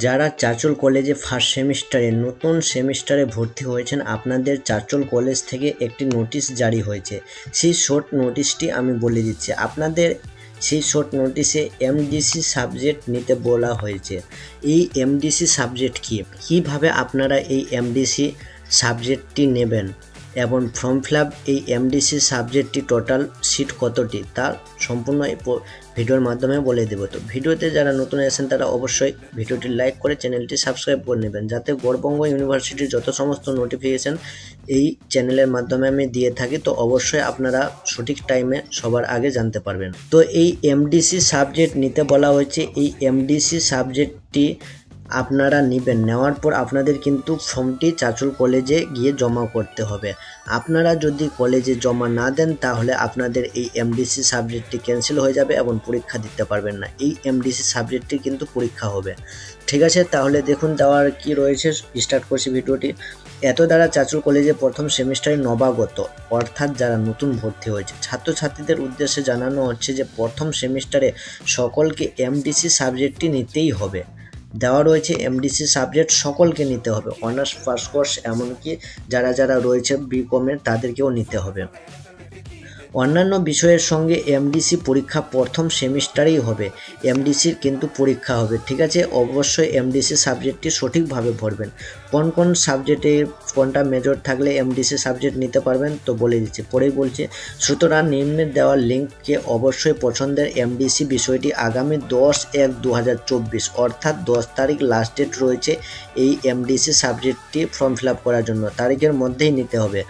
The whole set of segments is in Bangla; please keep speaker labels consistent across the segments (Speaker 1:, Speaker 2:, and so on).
Speaker 1: যারা চাঁচল কলেজে ফার্স্ট সেমিস্টারে নতুন সেমিস্টারে ভর্তি হয়েছেন, আপনাদের চাঁচল কলেজ থেকে একটি নোটিশ জারি হয়েছে। সেই শর্ট নোটিশটি আমি বলে দিচ্ছি আপনাদের। সেই শর্ট নোটিশে এমডিসি সাবজেক্ট নিতে বলা হয়েছে। এই এমডিসি সাবজেক্ট কীভাবে আপনারা এই এমডিসি সাবজেক্টটি নেবেন এবং ফর্ম ফিল আপ এই এমডিসি সাবজেক্টটি টোটাল সিট কতটি তা সম্পূর্ণ এই ভিডিওর মাধ্যমে বলে দেবো। তো ভিডিওতে যারা নতুন এসেছেন তারা অবশ্যই ভিডিওটি লাইক করে চ্যানেলটি সাবস্ক্রাইব করে নেবেন, যাতে গৌড়বঙ্গ ইউনিভার্সিটির যত সমস্ত নোটিফিকেশান এই চ্যানেলের মাধ্যমে আমি দিয়ে থাকি, তো অবশ্যই আপনারা সঠিক টাইমে সবার আগে জানতে পারবেন। তো এই এমডিসি সাবজেক্ট নিতে বলা হয়েছে। এই এমডিসি সাবজেক্টটি আপনারা নেবেন, নেওয়ার পর আপনাদের কিন্তু ফর্মটি চাঁচল কলেজে গিয়ে জমা করতে হবে। আপনারা যদি কলেজে জমা না দেন তাহলে আপনাদের এই এমডিসি সাবজেক্টটি ক্যান্সেল হয়ে যাবে এবং পরীক্ষা দিতে পারবেন না। এই এমডিসি সাবজেক্টটি কিন্তু পরীক্ষা হবে। ঠিক আছে, তাহলে দেখুন দেওয়ার কি রয়েছে। স্টার্ট করছি ভিডিওটি। এত দ্বারা চাঁচল কলেজে প্রথম সেমিস্টারে নবাগত অর্থাৎ যারা নতুন ভর্তি হয়েছে ছাত্রছাত্রীদের উদ্দেশ্যে জানানো হচ্ছে যে প্রথম সেমিস্টারে সকলকে এমডিসি সাবজেক্টটি নিতেই হবে। দেওয়া রয়েছে এমডিসি সাবজেক্ট সকলকে নিতে হবে, অনার্স ফার্স্ট কোর্স এমনকি যারা রয়েছে বিকমের তাদেরকেও নিতে হবে। অন্যান্য বিষয়ের সঙ্গে এমডিসি পরীক্ষা প্রথম সেমিস্টারেই হবে। এমডিসির কিন্তু পরীক্ষা হবে। ঠিক আছে, অবশ্যই এমডিসি সাবজেক্টটি সঠিকভাবে ভরবেন। কোন কোন সাবজেক্টে কোনটা মেজর থাকলে এমডিসি সাবজেক্ট নিতে পারবেন তো বলে দিচ্ছি, পরেই বলছি। সুতরাং নিম্নে দেওয়া লিঙ্ককে অবশ্যই পছন্দের এমডিসি বিষয়টি আগামী 10/1/2024 অর্থাৎ 10 তারিখ লাস্ট ডেট রয়েছে এই এমডিসি সাবজেক্টটি ফর্ম ফিল আপ করার জন্য। তারিখের মধ্যেই নিতে হবে।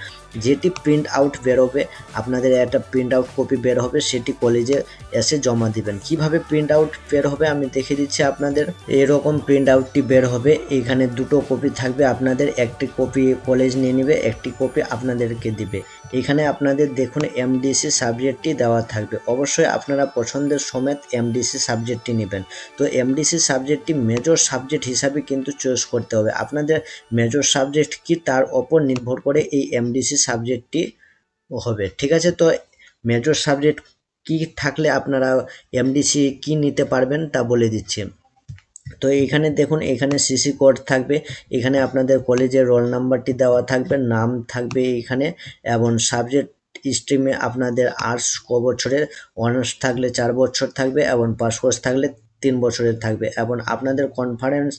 Speaker 1: যেটি প্রিন্ট আউট বেরোবে, আপনাদের একটা প্রিন্ট আউট কপি বের হবে, সেটি কলেজে এসে জমা দিবেন। কিভাবে প্রিন্ট আউট বের হবে আমি দেখিয়ে দিচ্ছি আপনাদের। এরকম প্রিন্ট আউটটি বের হবে। এখানে দুটো কপি থাকবে আপনাদের, একটি কপি কলেজ নিয়ে নেবে, একটি কপি আপনাদেরকে দিবে। এখানে আপনাদের দেখুন এমডিসি সাবজেক্টটি দেওয়া থাকবে। অবশ্যই আপনারা পছন্দের সমেত এমডিসি সাবজেক্টটি নেবেন। তো এমডিসি সাবজেক্টটি মেজর সাবজেক্ট হিসাবে কিন্তু চয়েস করতে হবে। আপনাদের মেজর সাবজেক্ট কি তার ওপর নির্ভর করে এই এমডিসি সাবজেক্টটি হবে। ঠিক আছে, তো মেজর সাবজেক্ট কি থাকলে আপনারা এমডিসি কি নিতে পারবেন তা বলে দিচ্ছি। তো এখানে দেখুন, এখানে সিসি কোড থাকবে, এখানে আপনাদের কলেজের রোল নাম্বারটি দেওয়া থাকবে, নাম থাকবে এখানে, এবং সাবজেক্ট স্ট্রিমে আপনাদের আর্টস ক বছরের, অনার্স থাকলে 4 বছর থাকবে এবং পাস কোর্স থাকলে 3 বছরের থাকবে, এবং আপনাদের কনফারেন্স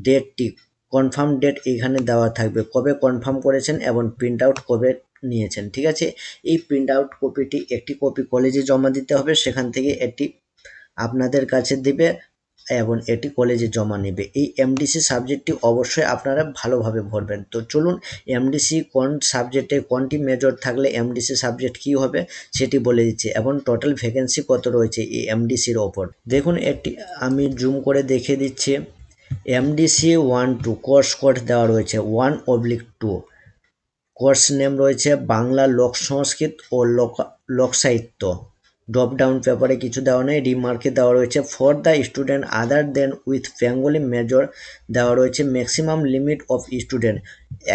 Speaker 1: ডেটটি কনফার্ম ডেট এখানে দেওয়া থাকবে, কবে কনফার্ম করেছেন এবং প্রিন্ট আউট কবে নিয়েছেন। ঠিক আছে, এই প্রিন্ট আউট কপিটি একটি কপি কলেজে জমা দিতে হবে, সেখান থেকে এটি আপনাদের কাছে দেবে এবং এটি কলেজে জমা নেবে। এই এমডিসি সাবজেক্টটি অবশ্যই আপনারা ভালোভাবে ভরবেন। তো চলুন এমডিসি কোন সাবজেক্টে কোনটি মেজর থাকলে এমডিসি সাবজেক্ট কি হবে সেটি বলে দিচ্ছি, এবং টোটাল ভ্যাকেন্সি কত রয়েছে এই এমডিসির ওপর। দেখুন এটি আমি জুম করে দেখিয়ে দিচ্ছি। এমডিসি 1-2 কোর্স কোড দেওয়া রয়েছে 1/2। কোর্স নেম রয়েছে বাংলা লোক সংস্কৃত ও লোক সাহিত্য। ড্রপ ডাউন পেপারে কিছু দেওয়া নেই। রিমার্কে দেওয়া রয়েছে for the student other than with Bengali major দেওয়া রয়েছে ম্যাক্সিমাম লিমিট অফ স্টুডেন্ট।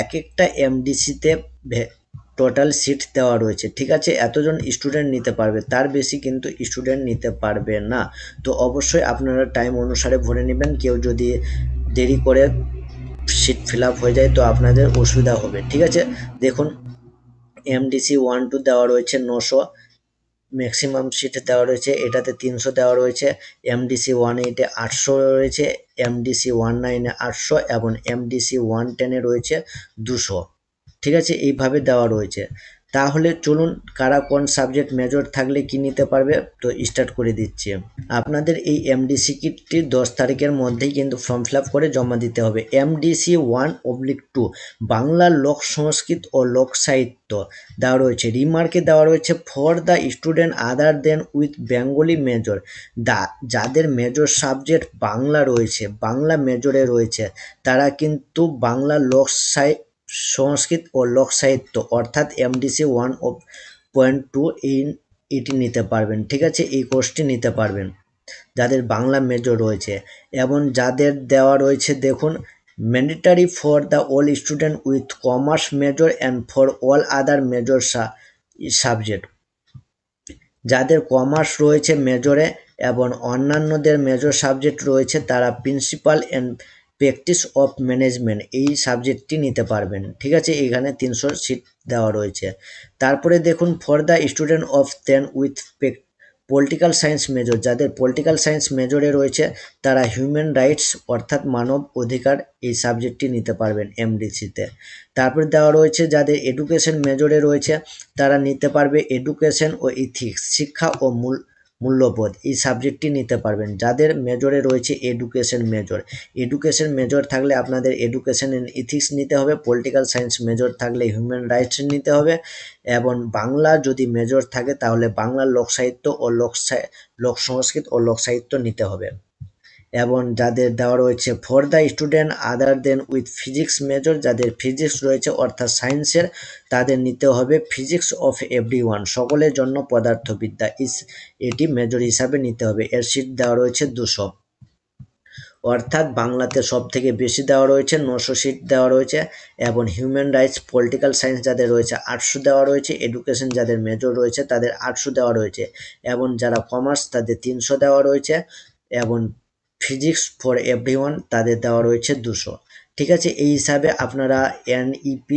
Speaker 1: এক একটা এমডিসিতে টোটাল সিট দেওয়া রয়েছে। ঠিক আছে, এতজন স্টুডেন্ট নিতে পারবে, তার বেশি কিন্তু স্টুডেন্ট নিতে পারবে না। তো অবশ্যই আপনারা টাইম অনুসারে ভরে নেবেন। কেউ যদি দেরি করে সিট ফিল আপ হয়ে যায় তো আপনাদের অসুবিধা হবে। ঠিক আছে, দেখুন এমডিসি 1-2 দেওয়া রয়েছে 900, ম্যাক্সিমাম সিট দেওয়া রয়েছে এটাতে 300 দেওয়া রয়েছে। এমডিসি 1-8-এ 800 রয়েছে, এমডিসি 1-9-এ 800 এবং এমডিসি 1-10-এ রয়েছে 200। ঠিক আছে, এইভাবে দেওয়া রয়েছে। তাহলে চলুন কারা কোন সাবজেক্ট মেজর থাকলে কি নিতে পারবে তো স্টার্ট করে দিচ্ছি। আপনাদের এই এমডিসি কিটটি 10 তারিখের মধ্যেই কিন্তু ফর্ম ফিল আপ করে জমা দিতে হবে। এমডিসি 1/2 বাংলা লোক সংস্কৃত ও লোক সাহিত্য দেওয়া রয়েছে। রিমার্কে দেওয়া রয়েছে for the student other than with Bengali major. যাদের মেজর সাবজেক্ট বাংলা রয়েছে, বাংলা মেজরে রয়েছে, তারা কিন্তু বাংলা লোক সংস্কৃত ও লোক সাহিত্য অর্থাৎ এমডিসি 1.2 এটি নিতে পারবেন। ঠিক আছে, এই কোর্সটি নিতে পারবেন যাদের বাংলা মেজর রয়েছে। এবং যাদের দেওয়া রয়েছে দেখুন mandatory for the all student with commerce major and for all other major subject. যাদের কমার্স রয়েছে মেজরে এবং অন্যান্যদের মেজর সাবজেক্ট রয়েছে তারা principal and practice of management এই সাবজেক্টটি নিতে পারবেন। ঠিক আছে, এখানে 300 সিট দেওয়া রয়েছে। তারপরে দেখুন for the student of 10 with political science major, যাদের পলিটিক্যাল সায়েন্স মেজরে রয়েছে তারা হিউম্যান রাইটস অর্থাৎ মানব অধিকার এই সাবজেক্টটি নিতে পারবেন এমডিসিতে। তারপরে দেওয়া রয়েছে যাদের এডুকেশন মেজরে রয়েছে তারা নিতে পারবে এডুকেশন ও ইথিক্স শিক্ষা ও মূল্যবোধ এই সাবজেক্টটি নিতে পারবেন। যাদের মেজরে রয়েছে এডুকেশন মেজর থাকলে আপনাদের এডুকেশন অ্যান্ড ইথিক্স নিতে হবে, পলিটিক্যাল সায়েন্স মেজর থাকলে হিউম্যান রাইটস নিতে হবে, এবং বাংলা যদি মেজর থাকে তাহলে বাংলা লোক সাহিত্য ও লোক সংস্কৃত ও লোক সাহিত্য নিতে হবে। এবং যাদের দেওয়া রয়েছে for the student other than with physics major, যাদের ফিজিক্স রয়েছে অর্থাৎ সায়েন্সের তাদের নিতে হবে ফিজিক্স অফ এভরিওয়ান সকলের জন্য পদার্থবিদ্যা এটি মেজর হিসাবে নিতে হবে। এর সিট দেওয়া রয়েছে 200, অর্থাৎ বাংলাতে সব থেকে বেশি দেওয়া রয়েছে 900 সিট দেওয়া রয়েছে, এবং হিউম্যান রাইটস পলিটিক্যাল সায়েন্স যাদের রয়েছে 800 দেওয়া রয়েছে, এডুকেশন যাদের মেজর রয়েছে তাদের 800 দেওয়া রয়েছে, এবং যারা কমার্স তাদের 300 দেওয়া রয়েছে, এবং ফিজিক্স ফর এভরিওয়ান তাদের দেওয়া রয়েছে 200। ঠিক আছে, এই হিসাবে আপনারা NEP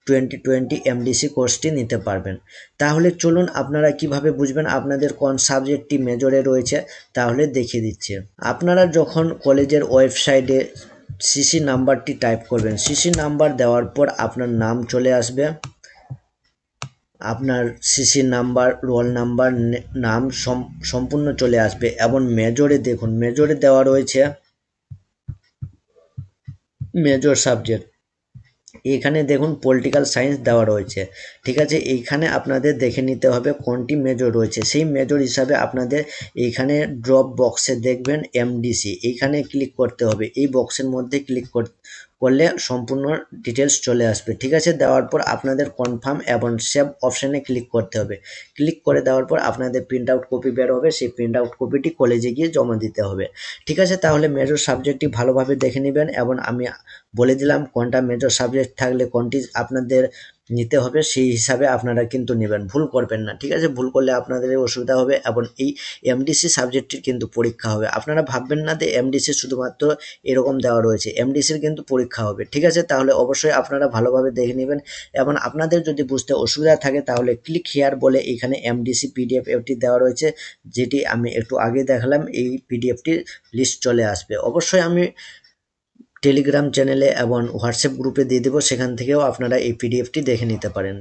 Speaker 1: 2020 এমডিসি কোর্সটি নিতে পারবেন। তাহলে চলুন আপনারা কিভাবে বুঝবেন আপনাদের কোন সাবজেক্টটি মেজরে রয়েছে তাহলে দেখিয়ে দিচ্ছি। আপনারা যখন কলেজের ওয়েবসাইটে সিসি নাম্বারটি টাইপ করবেন, সিসি নাম্বার দেওয়ার পর আপনার নাম চলে আসবে, আপনার সিসি নাম্বার রোল নাম্বার নাম সম্পূর্ণ চলে আসবে, এবং মেজরে দেখুন মেজরে দেওয়া রয়েছে মেজর সাবজেক্ট, এখানে দেখুন পলিটিক্যাল সায়েন্স দেওয়া রয়েছে। ঠিক আছে, এইখানে আপনাদের দেখে নিতে হবে কোনটি মেজর রয়েছে, সেই মেজর হিসাবে আপনাদের এইখানে ড্রপ বক্সে দেখবেন এমডিসি, এইখানে ক্লিক করতে হবে, এই বক্সের মধ্যে ক্লিক করলে সম্পূর্ণ ডিটেলস চলে আসবে। ঠিক আছে, দেওয়ার পর আপনাদের কনফার্ম এবং সেভ অপশানে ক্লিক করতে হবে। ক্লিক করে দেওয়ার পর আপনাদের প্রিন্ট আউট কপি বের হবে, সেই প্রিন্ট আউট কপিটি কলেজে গিয়ে জমা দিতে হবে। ঠিক আছে, তাহলে মেজর সাবজেক্টটি ভালোভাবে দেখে নেবেন, এবং আমি বলে দিলাম কোনটা মেজর সাবজেক্ট থাকলে কোনটি আপনাদের নিতে হবে, সেই হিসাবে আপনারা কিন্তু নেবেন, ভুল করবেন না। ঠিক আছে, ভুল করলে আপনাদের অসুবিধা হবে, এবং এই এমডিসি সাবজেক্টটির কিন্তু পরীক্ষা হবে। আপনারা ভাববেন না যে এমডিসি শুধুমাত্র এরকম দেওয়া রয়েছে, এমডিসির কিন্তু পরীক্ষা হবে। ঠিক আছে, তাহলে অবশ্যই আপনারা ভালোভাবে দেখে নেবেন, এবং আপনাদের যদি বুঝতে অসুবিধা থাকে তাহলে ক্লিক হিয়ার বলে এখানে এমডিসি পিডিএফ এফটি দেওয়া রয়েছে, যেটি আমি একটু আগে দেখালাম, এই পিডিএফটির লিস্ট চলে আসবে। অবশ্যই আমি টেলিগ্রাম চ্যানেলে এবং হোয়াটসঅ্যাপ গ্রুপে দিয়ে দেবো, সেখান থেকেও আপনারা এই পিডিএফটি দেখে নিতে পারেন।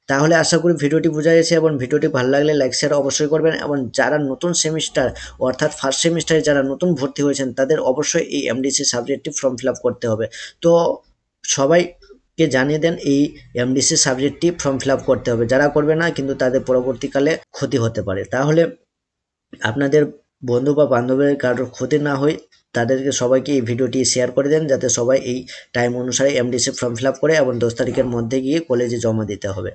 Speaker 1: তাহলে আশা করি ভিডিওটি বোঝা গেছে, এবং ভিডিওটি ভালো লাগলে লাইক শেয়ার অবশ্যই করবেন, এবং যারা নতুন সেমিস্টার অর্থাৎ ফার্স্ট সেমিস্টারে যারা নতুন ভর্তি হয়েছেন তাদের অবশ্যই এই এমডিসি সাবজেক্টটি ফর্ম ফিল আপ করতে হবে। তো সবাইকে জানিয়ে দেন এই এমডিসি সাবজেক্টটি ফর্ম ফিল আপ করতে হবে, যারা করবে না কিন্তু তাদের পরবর্তীকালে ক্ষতি হতে পারে। তাহলে আপনাদের বন্ধু বা বান্ধবের কারোর ক্ষতি না হয় তাদেরকে সবাইকে এই ভিডিওটি শেয়ার করে দেন, যাতে সবাই এই টাইম অনুসারে এমডিসি ফর্ম ফিল আপ করে এবং 10 তারিখের মধ্যে গিয়ে কলেজে জমা দিতে হবে।